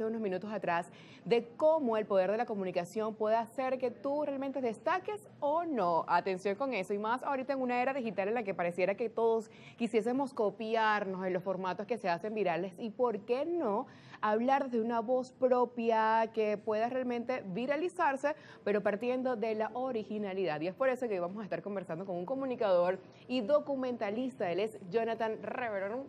hace unos minutos atrás de cómo el poder de la comunicación puede hacer que tú realmente destaques o no. Atención con eso, y más ahorita en una era digital en la que pareciera que todos quisiésemos copiarnos en los formatos que se hacen virales, y por qué no hablar de una voz propia que pueda realmente viralizarse, pero partiendo de la originalidad. Y es por eso que hoy vamos a estar conversando con un comunicador y documentalista. Él es Jonathan Reverón.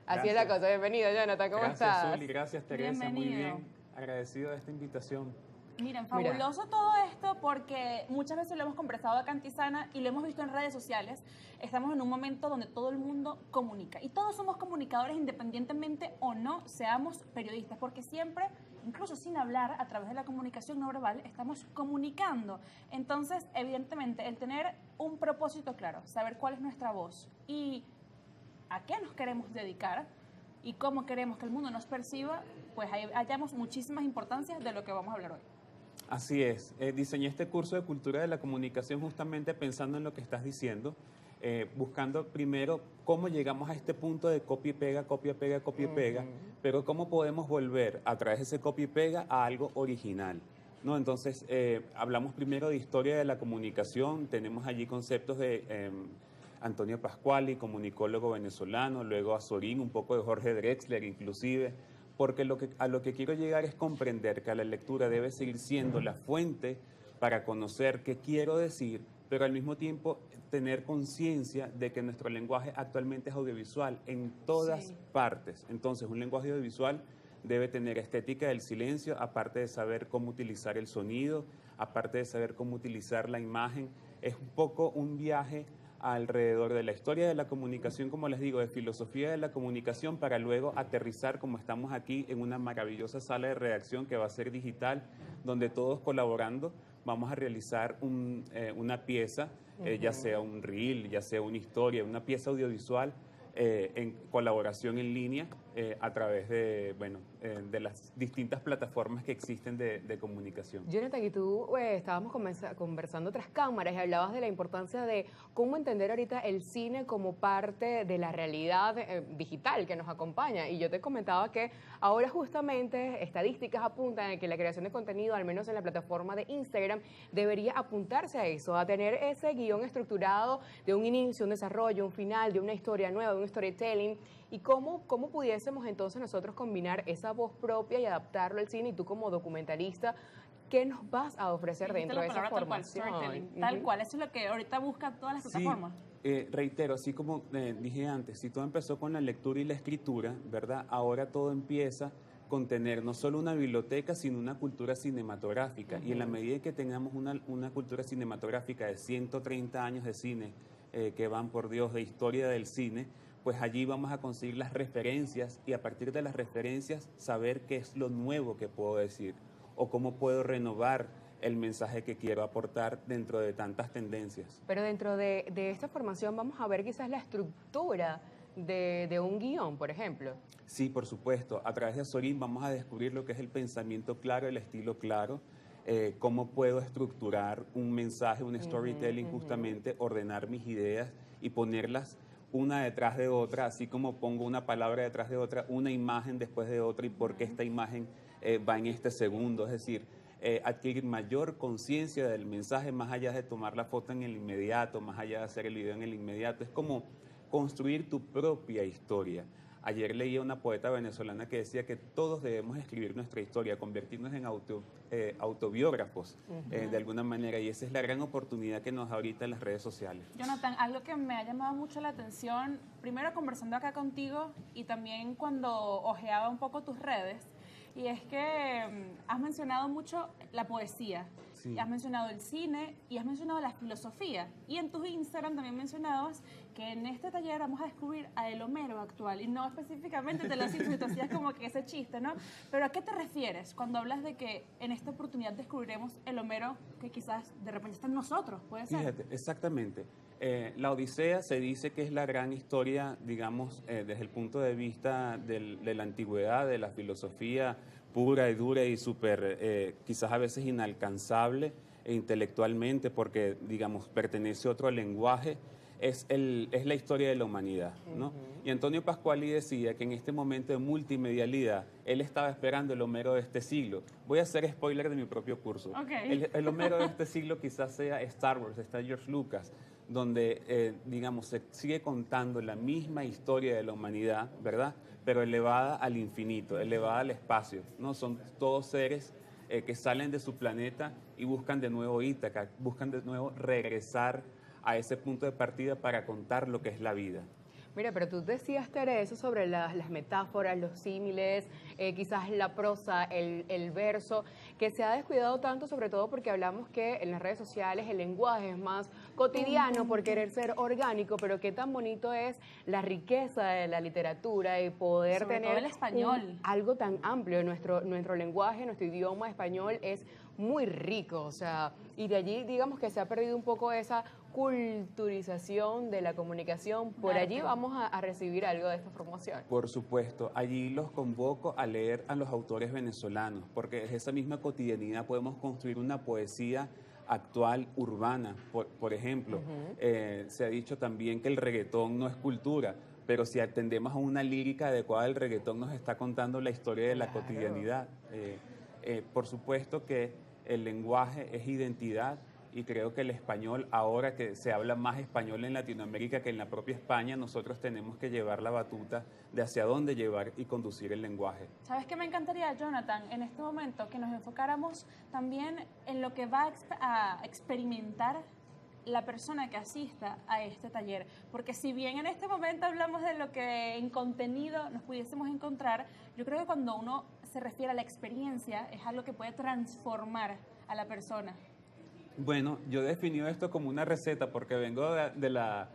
Así es la cosa. Bienvenido, Jonathan. ¿Cómo estás? Gracias, Zuli. Gracias, Teresa. Bienvenido. Muy bien. Agradecido de esta invitación. Miren, fabuloso todo esto porque muchas veces lo hemos conversado acá en Tisana y lo hemos visto en redes sociales. Estamos en un momento donde todo el mundo comunica y todos somos comunicadores independientemente o no seamos periodistas, porque siempre, incluso sin hablar, a través de la comunicación no verbal, estamos comunicando. Entonces, evidentemente, el tener un propósito claro, saber cuál es nuestra voz y a qué nos queremos dedicar y cómo queremos que el mundo nos perciba, pues ahí hallamos muchísimas importancias de lo que vamos a hablar hoy. Así es. Diseñé este curso de Cultura de la Comunicación justamente pensando en lo que estás diciendo, buscando primero cómo llegamos a este punto de copia y pega, copia, pega, copia y pega, pero cómo podemos volver a través de ese copia y pega a algo original, ¿no? Entonces, hablamos primero de historia de la comunicación, tenemos allí conceptos de Antonio Pasquali, comunicólogo venezolano, luego a Sorín, un poco de Jorge Drexler inclusive, porque a lo que quiero llegar es comprender que la lectura debe seguir siendo la fuente para conocer qué quiero decir, pero al mismo tiempo tener conciencia de que nuestro lenguaje actualmente es audiovisual en todas partes. Entonces, un lenguaje audiovisual debe tener estética del silencio, aparte de saber cómo utilizar el sonido, aparte de saber cómo utilizar la imagen. Es un poco un viaje alrededor de la historia de la comunicación, como les digo, de filosofía de la comunicación, para luego aterrizar, como estamos aquí, en una maravillosa sala de redacción que va a ser digital, donde todos colaborando vamos a realizar una pieza, ya sea un reel, ya sea una historia, una pieza audiovisual, en colaboración en línea a través de, de las distintas plataformas que existen de comunicación. Jonathan, y tú estábamos conversando tras cámaras y hablabas de la importancia de cómo entender ahorita el cine como parte de la realidad digital que nos acompaña. Y yo te comentaba que ahora justamente estadísticas apuntan a que la creación de contenido, al menos en la plataforma de Instagram, debería apuntarse a eso, a tener ese guión estructurado de un inicio, un desarrollo, un final, de una historia nueva, de un storytelling. ¿Y cómo pudiésemos entonces nosotros combinar esa voz propia y adaptarlo al cine? Y tú como documentalista, ¿qué nos vas a ofrecer dentro de esa formación? Tal cual, eso es lo que ahorita buscan todas las plataformas. Reitero, así como dije antes, si todo empezó con la lectura y la escritura, ¿verdad? Ahora todo empieza con tener no solo una biblioteca, sino una cultura cinematográfica. Y en la medida en que tengamos una cultura cinematográfica de 130 años de cine, que van, por Dios, de historia del cine, pues allí vamos a conseguir las referencias y a partir de las referencias saber qué es lo nuevo que puedo decir o cómo puedo renovar el mensaje que quiero aportar dentro de tantas tendencias. Pero dentro de esta formación vamos a ver quizás la estructura de un guión, por ejemplo. Sí, por supuesto. A través de Sorín vamos a descubrir lo que es el pensamiento claro, el estilo claro, cómo puedo estructurar un mensaje, un storytelling, justamente ordenar mis ideas y ponerlas una detrás de otra, así como pongo una palabra detrás de otra, una imagen después de otra, y por qué esta imagen va en este segundo. Es decir, adquirir mayor conciencia del mensaje más allá de tomar la foto en el inmediato, más allá de hacer el video en el inmediato. Es como construir tu propia historia. Ayer leía una poeta venezolana que decía que todos debemos escribir nuestra historia, convertirnos en autobiógrafos de alguna manera, y esa es la gran oportunidad que nos da ahorita en las redes sociales. Jonathan, algo que me ha llamado mucho la atención, primero conversando acá contigo y también cuando ojeaba un poco tus redes, y es que has mencionado mucho la poesía, has mencionado el cine y has mencionado la filosofía. Y en tu Instagram también mencionabas que en este taller vamos a descubrir a el Homero actual. Y no específicamente te lo siento, tú hacías como que ese chiste, ¿no? Pero ¿a qué te refieres cuando hablas de que en esta oportunidad descubriremos el Homero que quizás de repente está en nosotros? ¿Puede ser? Fíjate, exactamente. La Odisea se dice que es la gran historia, digamos, desde el punto de vista de la antigüedad, de la filosofía pura y dura y súper, quizás a veces inalcanzable intelectualmente, porque, digamos, pertenece a otro lenguaje. Es la historia de la humanidad, ¿no? Y Antonio Pasquali decía que en este momento de multimedialidad él estaba esperando el Homero de este siglo. Voy a hacer spoiler de mi propio curso. Okay. El Homero de este siglo quizás sea Star Wars, está George Lucas, donde, digamos, se sigue contando la misma historia de la humanidad, ¿verdad? Pero elevada al infinito, elevada al espacio, ¿no? Son todos seres que salen de su planeta y buscan de nuevo Ítaca, buscan de nuevo regresar a ese punto de partida para contar lo que es la vida. Mira, pero tú decías, Tere, eso sobre las metáforas, los símiles, quizás la prosa, el verso, que se ha descuidado tanto, sobre todo porque hablamos que en las redes sociales el lenguaje es más cotidiano por querer ser orgánico, pero qué tan bonito es la riqueza de la literatura y poder Sobre tener todo el español. algo tan amplio. Nuestro lenguaje, nuestro idioma español es muy rico, o sea, y de allí digamos que se ha perdido un poco esa culturización de la comunicación. Por allí vamos a recibir algo de esta formación. Por supuesto, allí los convoco a leer a los autores venezolanos, porque desde esa misma cotidianidad podemos construir una poesía actual, urbana. Por ejemplo, se ha dicho también que el reggaetón no es cultura, pero si atendemos a una lírica adecuada, el reggaetón nos está contando la historia de la cotidianidad. Por supuesto que el lenguaje es identidad, y creo que el español, ahora que se habla más español en Latinoamérica que en la propia España, nosotros tenemos que llevar la batuta de hacia dónde llevar y conducir el lenguaje. ¿Sabes qué me encantaría, Jonathan, en este momento? Que nos enfocáramos también en lo que va a experimentar la persona que asista a este taller. Porque si bien en este momento hablamos de lo que en contenido nos pudiésemos encontrar, yo creo que cuando uno se refiere a la experiencia es algo que puede transformar a la persona. Bueno, yo he definido esto como una receta porque vengo de la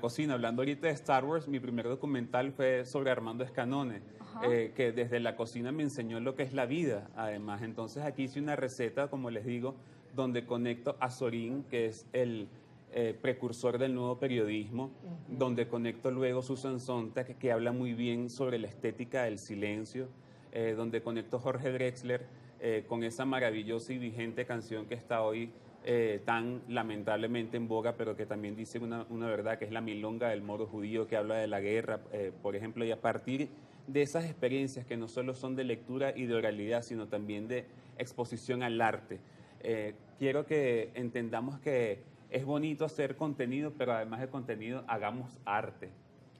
cocina. Hablando ahorita de Star Wars, mi primer documental fue sobre Armando Escanone, que desde la cocina me enseñó lo que es la vida, además. Entonces aquí hice una receta, como les digo, donde conecto a Sorín, que es el precursor del nuevo periodismo, donde conecto luego Susan Sontag, que habla muy bien sobre la estética del silencio, donde conecto Jorge Drexler con esa maravillosa y vigente canción que está hoy tan lamentablemente en boga, pero que también dice una verdad, que es la milonga del moro judío, que habla de la guerra, por ejemplo, y a partir de esas experiencias que no solo son de lectura y de oralidad, sino también de exposición al arte. Quiero que entendamos que es bonito hacer contenido, pero además de contenido, hagamos arte.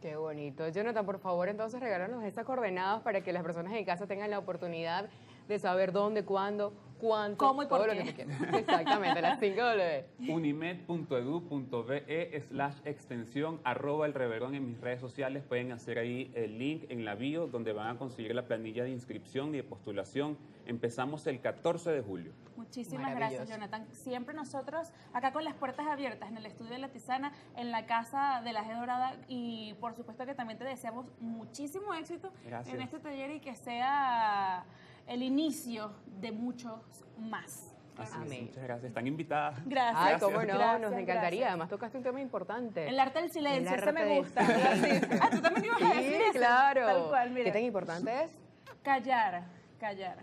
Qué bonito. Jonathan, por favor, entonces regálanos esas coordenadas para que las personas en casa tengan la oportunidad de saber dónde, cuándo, cuánto, cómo y por todo qué. lo que tú quieras. Exactamente, las 5W. unimed.edu.be/extensión @el reverón en mis redes sociales. Pueden hacer ahí el link en la bio donde van a conseguir la planilla de inscripción y de postulación. Empezamos el 14 de julio. Muchísimas gracias, Jonathan. Siempre nosotros acá con las puertas abiertas en el estudio de La Tisana, en la casa de la G Dorada, y por supuesto que también te deseamos muchísimo éxito en este taller y que sea el inicio de muchos más. Así es, muchas gracias. Están invitadas. Gracias. Ay, cómo no, Gracias, nos encantaría. gracias. Además tocaste un tema importante. El arte del silencio, El ese me arte gusta. del- Sí. Ah, tú también ibas a decir Sí, eso. claro. Tal cual, mira. ¿Qué tan importante es? Callar, callar.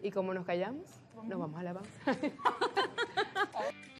¿Y cómo nos callamos? Nos vamos a la pausa.